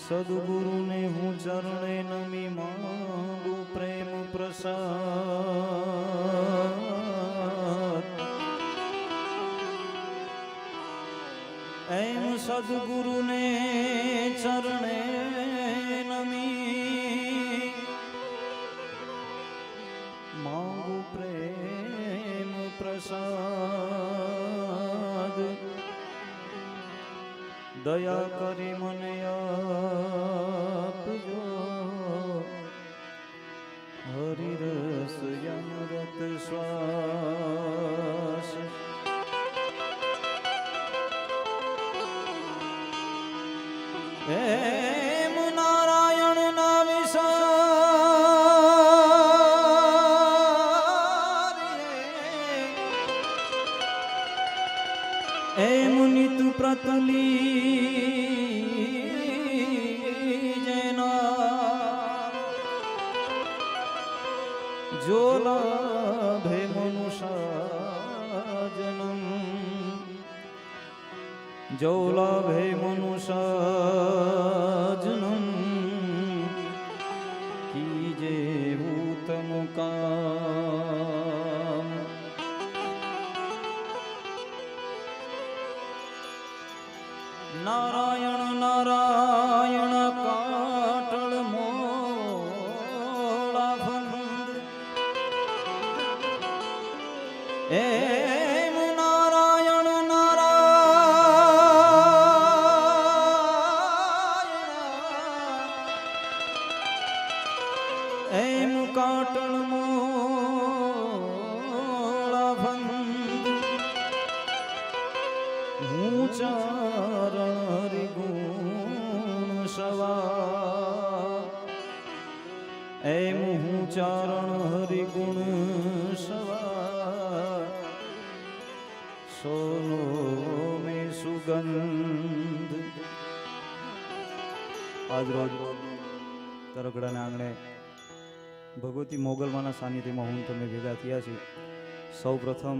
સદગુરુ ને હું ચરણે નમી માંગુ પ્રેમ પ્રસાદ એમ સદગુરુ ને ચરણે નમી માંગુ પ્રેમ પ્રસાદ દયા કરી મને આપજો હરિરસ અમૃત શ્વાસ એમ નારાયણ ના વિસારી એમ નિત પ્રતલી જો લાભે મનુષ્ય જન્મ જો લાભે મનુષ્ય જન્મ કીજે ઉત્તમ કામ નારાયણ નારાયણ કાટળ મોળા ફંદ એમ નારાયણ નારાયણ એમ કાટળ મોળા ફંદ હું ચરણ હરિગુણ સવા એમ હું ચરણ હરિગુણ સવા સોનો में सुगंध આજ રોજ તરગડાના આંગણે ભગવતી મોગલમાના સાનિધ્યમાં હું તમે ભેગા થયા છીએ. સૌ પ્રથમ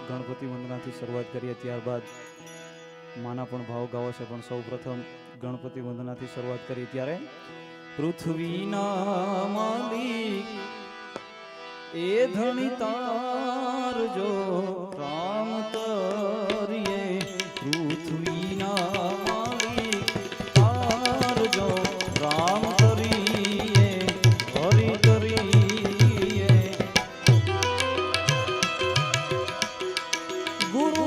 ગણપતિ વંદનાથી શરૂઆત કરીએ, ત્યારબાદ માના પણ ભાવ ગાવો છે, પણ સૌ પ્રથમ ગણપતિ વંદનાથી શરૂઆત કરી. ત્યારે પૃથ્વીના માલિક એ ધણી તારજો રામ તરીએ પૃથ્વીના માલિક તારજો રામ તરીએ હરિ તરીએ ગુરુ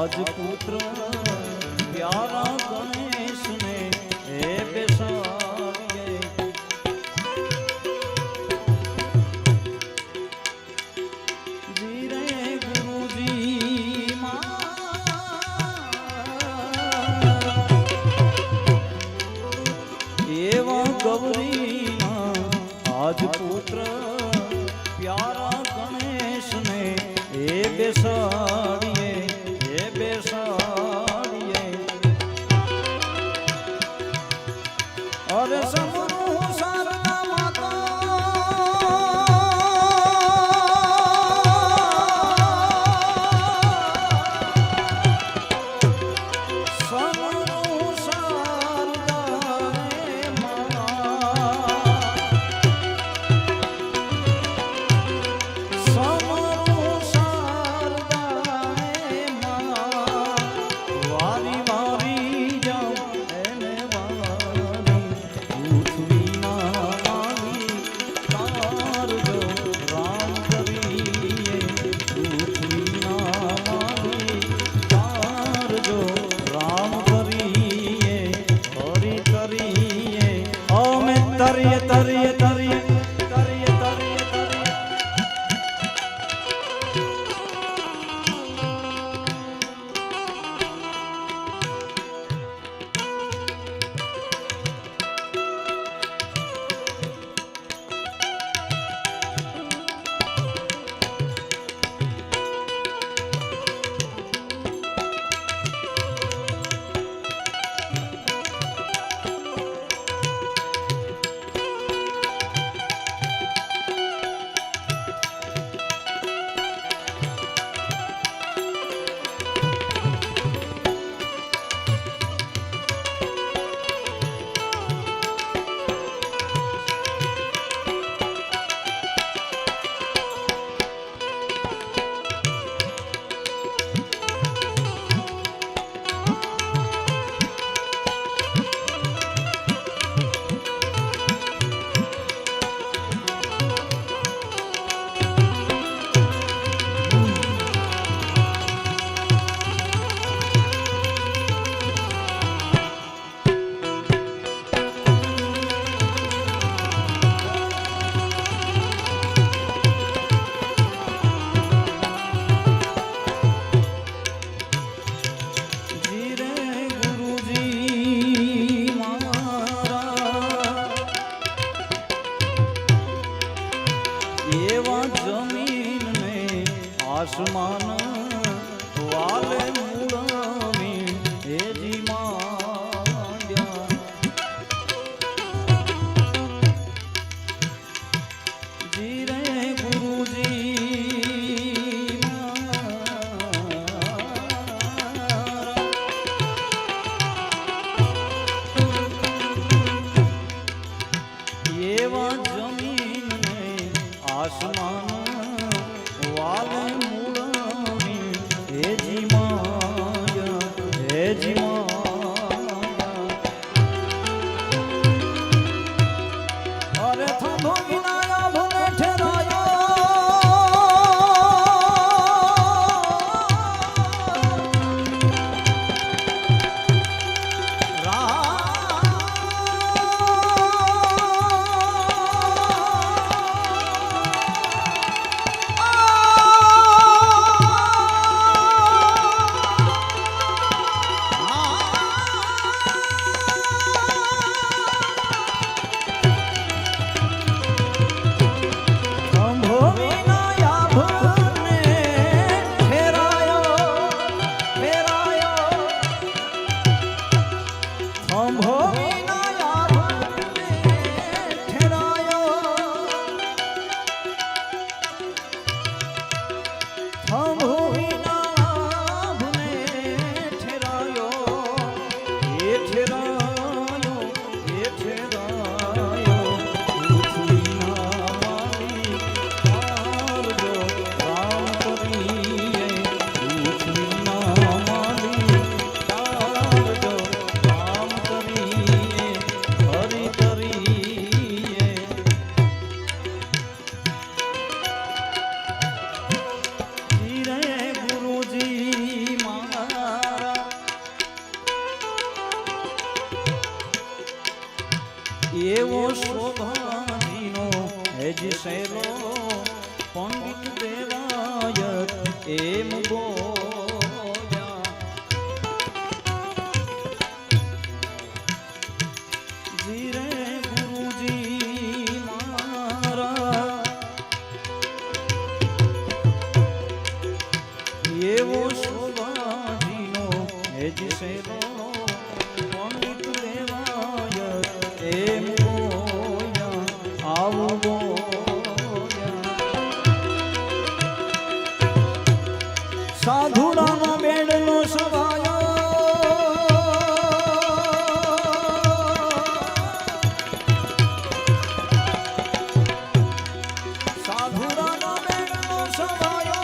રાજપુત્ર પ્યારા ગણેશ ને હે બેસાડીએ ધીરે ગુરુજી માં એવા ગૌરી એવો શોભાજીનો હેજ શેલો પંડિત દેવાયત એમ બોલ્યા જીરે ગુરુજી મારા એવો શોભાજીનો હેજ શેલો પંડિત દેવાયત એમ બોલ્યા આવું સાધુડાનો બેડનો સવાયો સાધુડાનો બેડનો સવાયો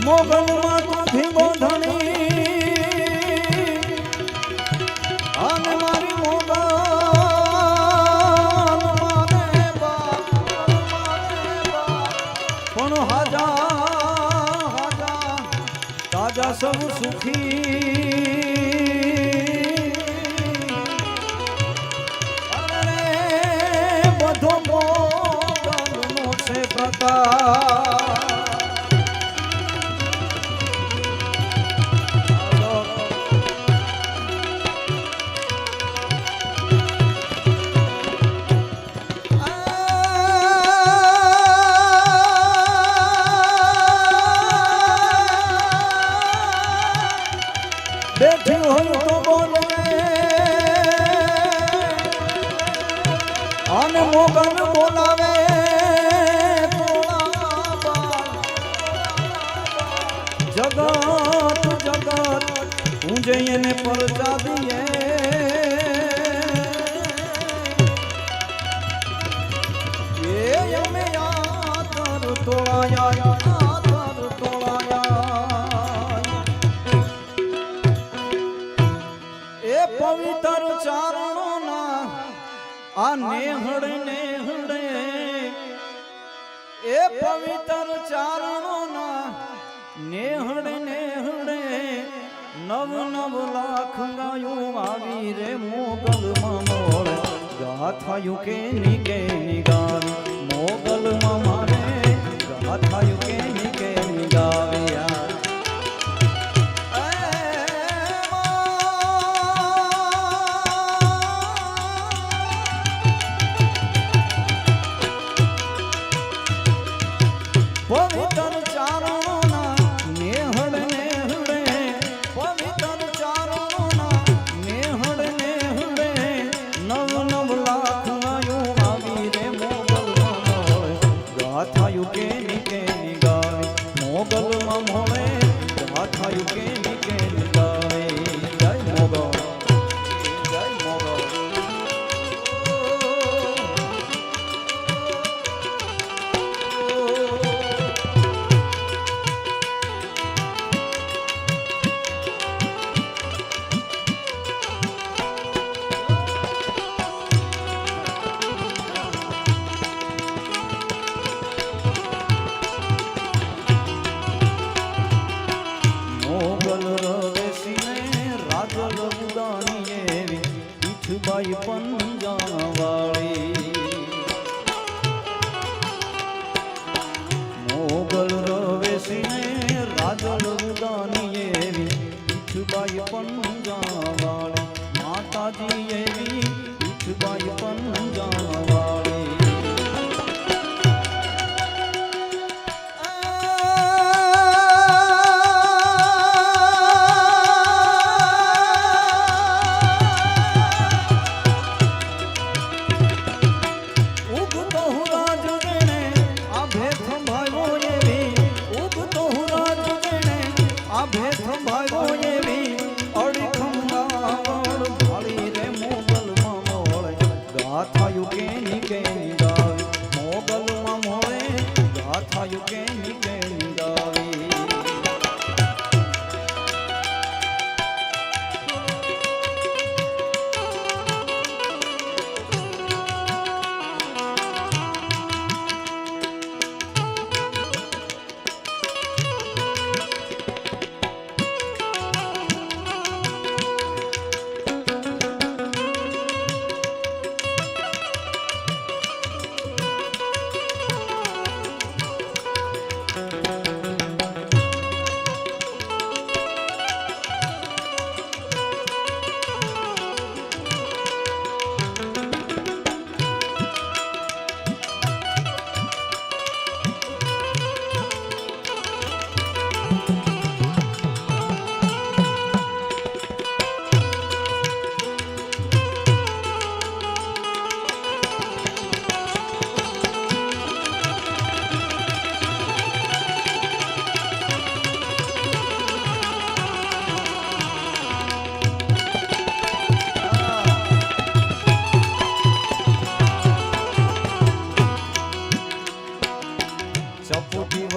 મોગલમાં તુથી ગોધણી અને મારી મોગલ માને પણ હાજા તાજા સૌ સુખી અરે બધો મોગલનો છે પ્રતાપ બેઠી હોય તો બોલે અને મોગલ બોલાવે જગત જગત હું જઈને પરચા દઈએ એ અમે યાતર તોળાયા પવિત્ર ચારણોના આ નેહડે નેહડે એ પવિત્ર ચારણોના નેહડે નેહડે નવ નવ લાખ ગાયું આવી રે મોગલમાં મોર ગાથાયું કે નિકે નિગાવી મોગલમાં મારે ગાથાયું કે નિકે નિગાવ્યા પવિત્ર ચારણોના નેહડ નેહડે પવિત્ર ચારણોના નેહડ નેહડે નવ નવ લાખ ગાયું આવી રે મોગલમાં ગાથાયું કે નિકે નિગાવી મોગલમાં મીઠુબાઈ પંજાવાળી મોગલ રવેશીને રાજલ ઉદાની એવી મીઠુબાઈ પંજાવાળી માતાજી એવી મીઠુબાઈ પંજાવાળી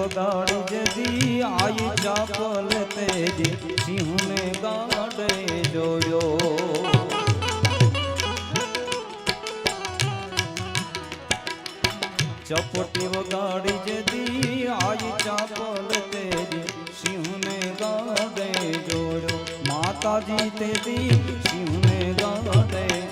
વગાડી જદી આઈ ચાપલ તેજી સિંહને ગાડે જોયો ચપટી વગાડી જદી આઈ ચાપલ તેજી સિંહને ગાડે જોયો માતાજી તેજી સિંહને ગાડે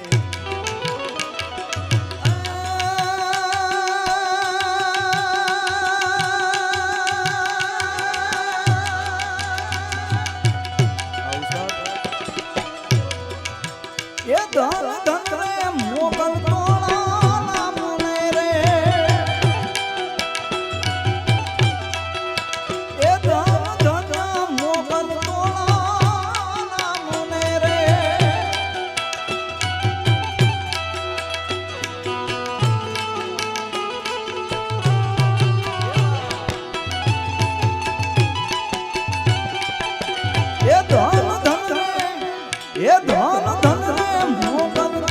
ધન ધન રે મોગલ તોળા નામને રે એ ધન ધન મોગલ તોળા નામને રે એ ધન ધન રે એ ધન ધન રે મોગલ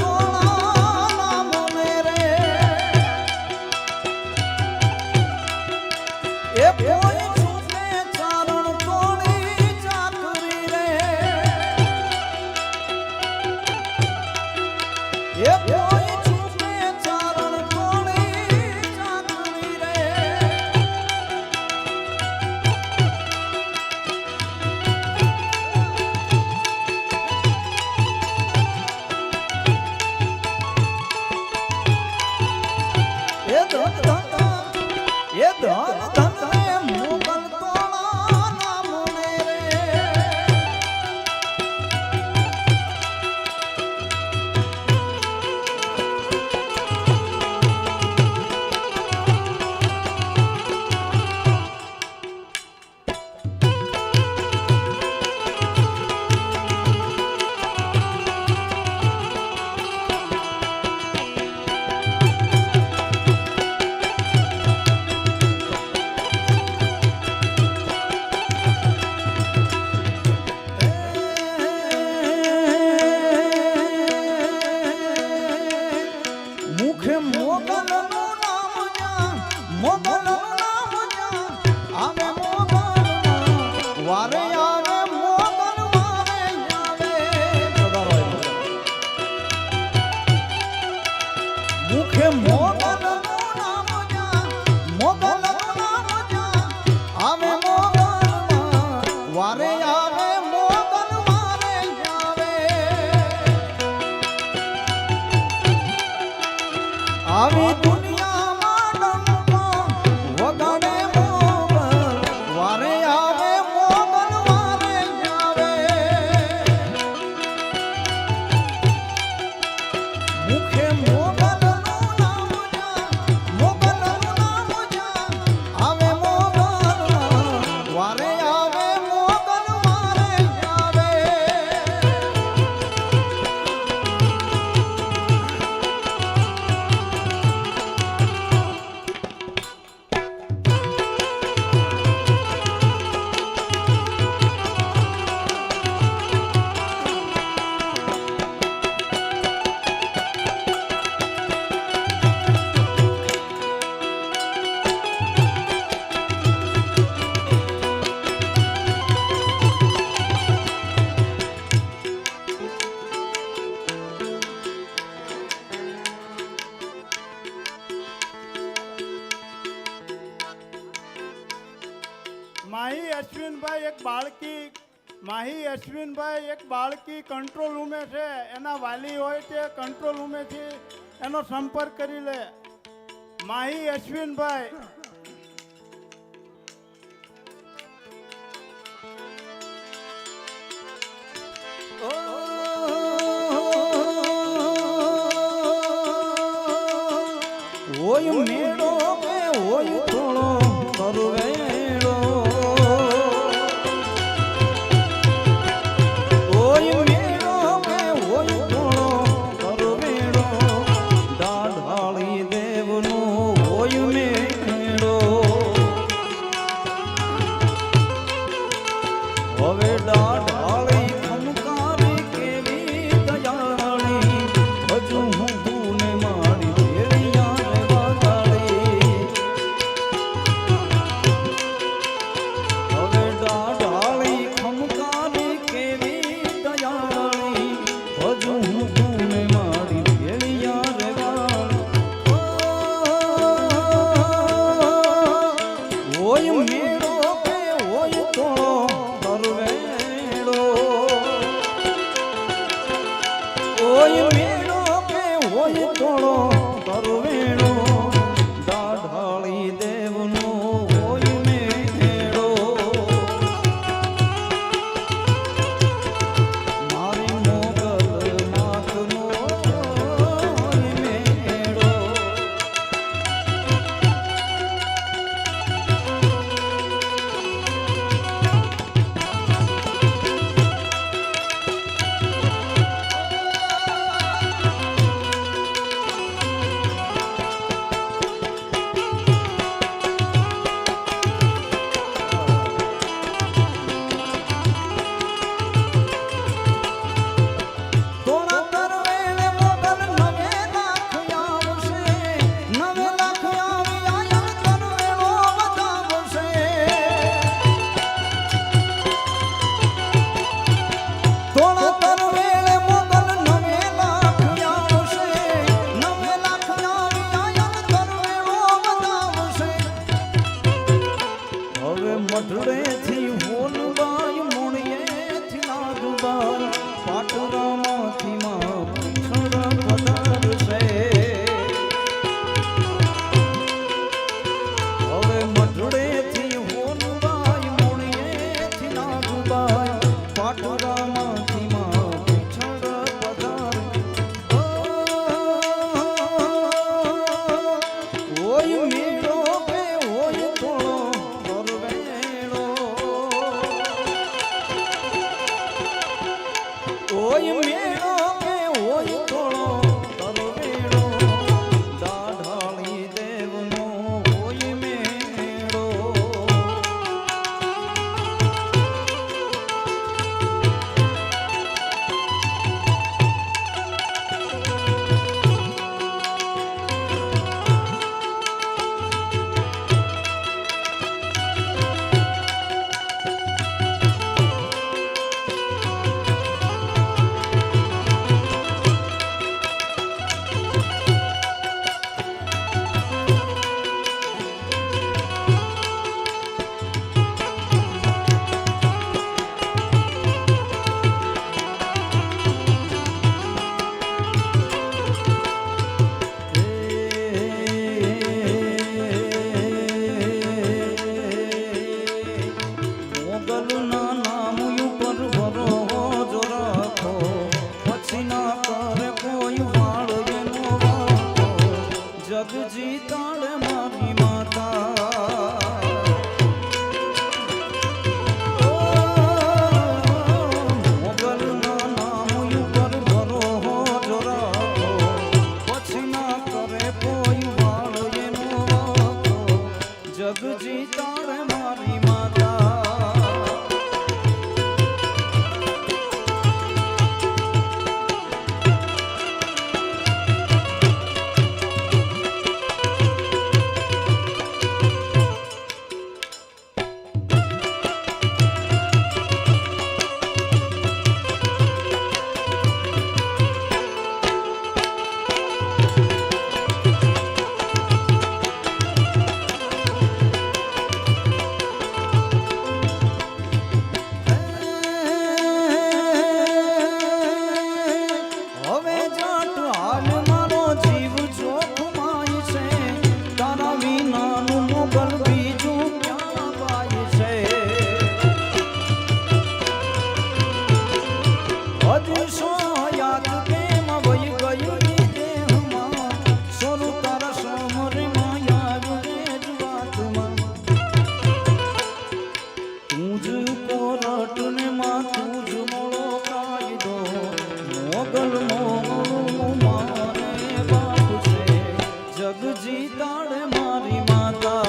બાળકી માહી અશ્વિનભાઈ એક બાળકી કંટ્રોલ રૂમે છે, એના વાલી હોય તે કંટ્રોલ રૂમેથી એનો સંપર્ક કરી લે. માહી અશ્વિનભાઈ. હોય મેળો કે હોય થોડો કરવેળો, હોય મેળો કે હોય થોડો કરવેળો, દાઢાળી દેવનો હોય મેળો. હવે દાઢાળી ખમકારી કેવી દયાળી, હજુ હું તુને મારી મઢડેથી હોલબાઈ મોણિયેથી નાગબાઈ પાટરામાંથી માં પૂછડા પધારશે. હવે મઢડેથી હોલબાઈ મોણિયેથી નાગબાઈ પાટરામાંથી માં પૂછડા પધારશે. ઓય મેળો કે ઓય થોડો હોય મેળો કે હોય થોડો કરવેળો, દાઢાળી દેવનો હોય મેળો. અદિશો યાદ કેમ વહી ગયું ઈ દેહમાં સોનું તારા સમરે માયા રે જવાતમાં તું જ કોરટ ને માં તું જ મોળો કાયદો મોગલ મારે બાપ છે જગ જીતાડે મારી માતા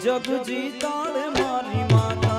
જગ જીતાડે મારી માતા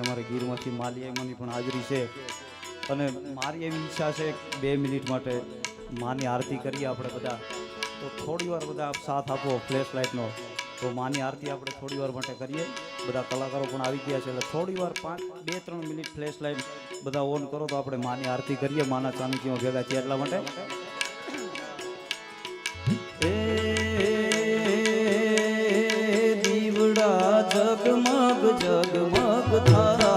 અમારે ગીરમાંથી માલિયામાંની પણ હાજરી છે અને મારી એવી ઈચ્છા છે 2 મિનિટ માટે માની આરતી કરીએ આપણે બધા તો થોડી વાર બધા સાથ આપો ફ્લેશ લાઇટનો તો માની આરતી આપણે થોડી વાર માટે કરીએ બધા કલાકારો પણ આવી ગયા છે એટલે થોડી વાર 2-3 મિનિટ ફ્લેશ લાઇટ બધા ઓન કરો તો આપણે માની આરતી કરીએ માના સાનિધ્યમાં ભેગા છીએ એટલા માટે જગમગ જગમગ થાય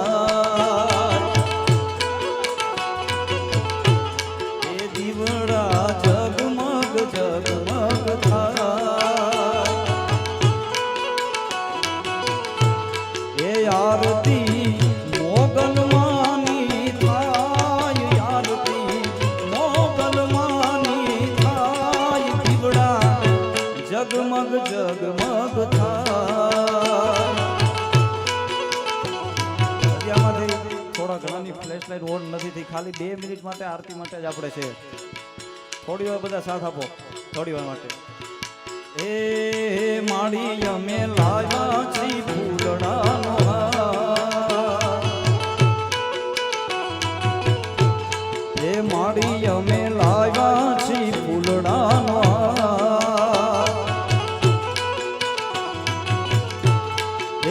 એ દીવડા જગમગ જગમગ થાય એ આરતી મોગલ માની થાય આરતી મોગલ માની થાય દીવડા જગમગ જગમગ થાય થોડા ઘણાની ફ્લેશ લાઇટ ઓન નથી થઈ ખાલી 2 મિનિટ માટે આરતી માટે જ આપણે છે થોડી વાર બધા સાથ આપો થોડી વાર માટે એ માડી અમે લાવ્યા છી ફૂલડાનો એ માડી અમે લાવ્યા છી ફૂલડાનો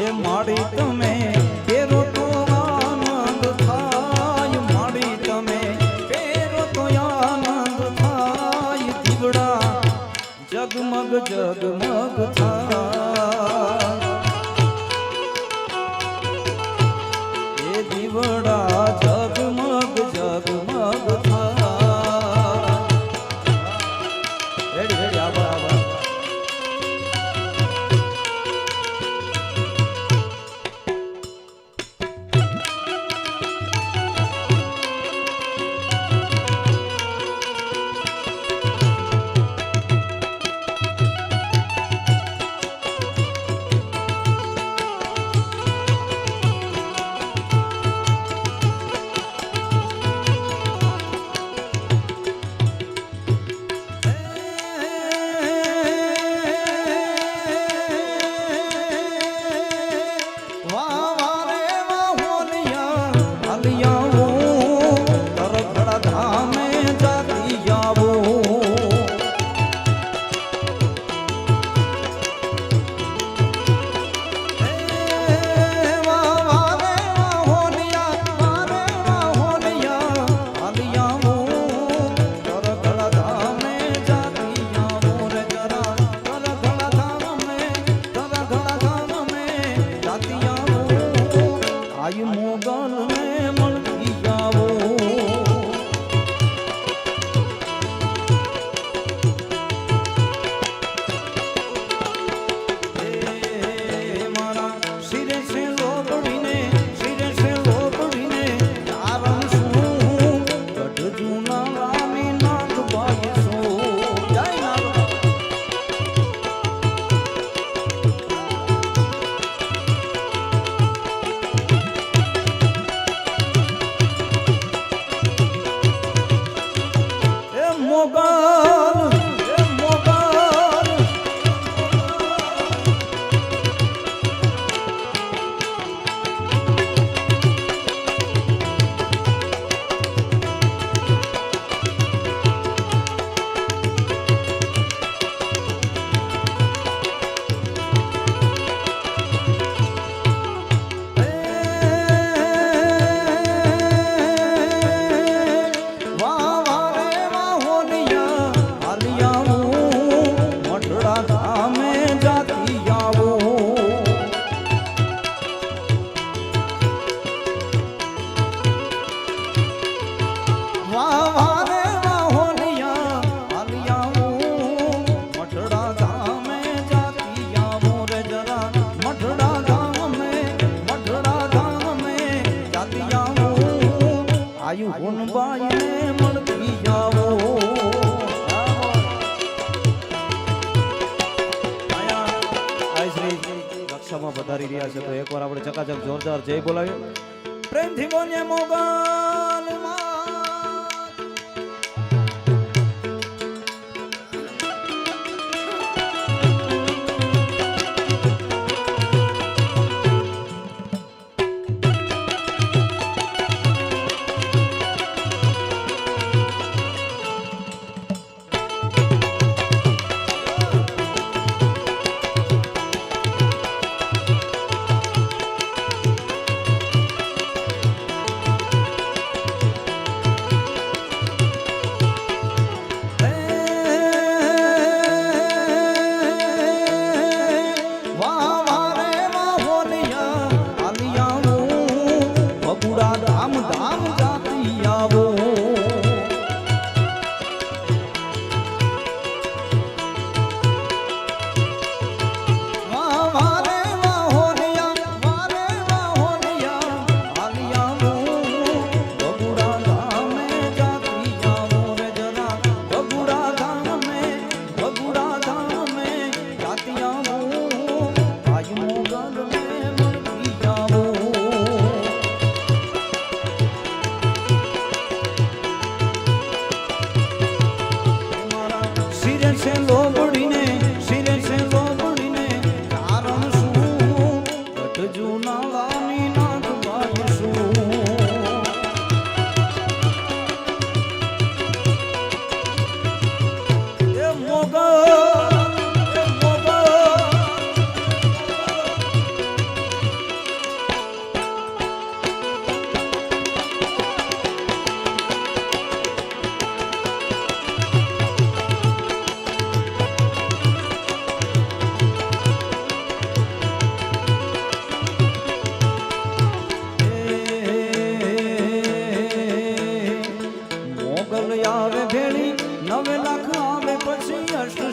એ માડી તમે કેરો તો આનંદ થાય માડી તમે કેરો તો આનંદ થાય દીવડા જગમગ જગમગ થાય એ દીવડા જગમગ જગમગ થાય રેડી રેડી આભાર આભાર મોગલ આયુ હુનબાઈને મળતી જાવો રક્ષામાં પધારી રહ્યા છે તો એકવાર આપણે ચકાચક જોરદાર જય બોલાવીએ. પ્રેમથી બોલીએ મોગલ માં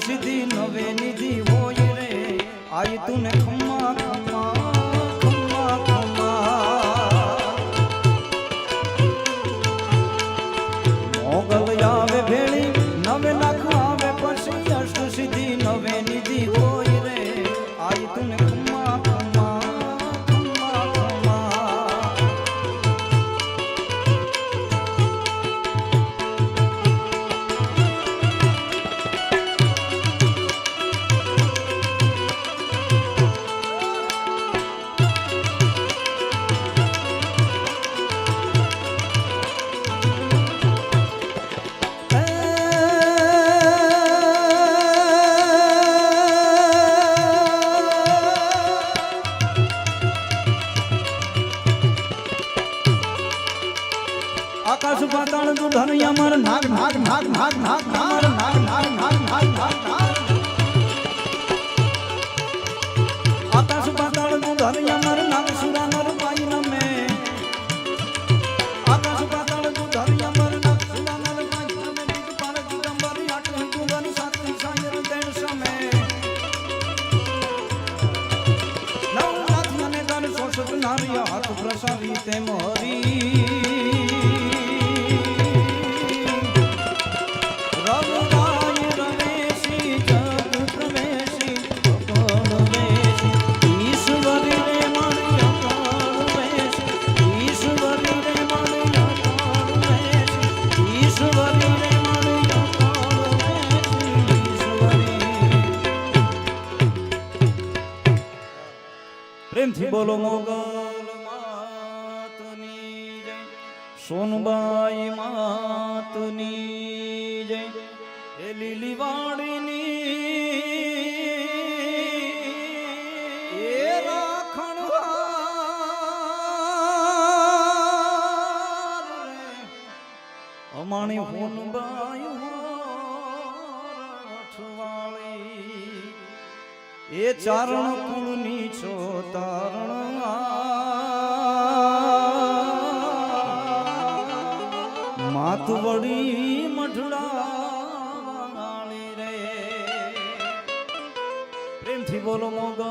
સિદ્ધિ નવે નિધિ હોય રે આઈ તુને ખમ્મા ખમ્મા ખમ્મા ખમ્મા મોગલ આવે ભેળી નવે લાખ આવે પછી અષ્ટ સિદ્ધિ નવે નિધિ હોય રે આઈ તુને ખમ્મા ખમ્મા ખમ્મા ખમ્મા આકાશ પાતાળ તું ધન અમર નાગ નાગ નાગ નાગ નાગ નાગ નાગ નાગ નાગ નાગ નાગ નાગ આકાશ પાતાળ તું ધન અમર નાગ સુરા નર પાઈ નમે આકાશ પાતાળ તું ધન અમર નાગ સુરા નર પાઈ નમે દીક પાર દિગંબર આઠ ગુગન સાત સાયર દેણ સમે નવ નાથ મને ધન સોસત નારી હાથ પ્રસારી તે મોરી ઈશ્વરી રે પ્રેમથી બોલો મોગલ માતની જય સોનબાઈ માતની જય એ લીલી વાડીની એ રાખણહાર રે અમાણી હોનબાઈ અઠવાળી એ ચારણ કુળની છો તારણ માતવડી મઢડા રે પ્રેમથી બોલો મોગલ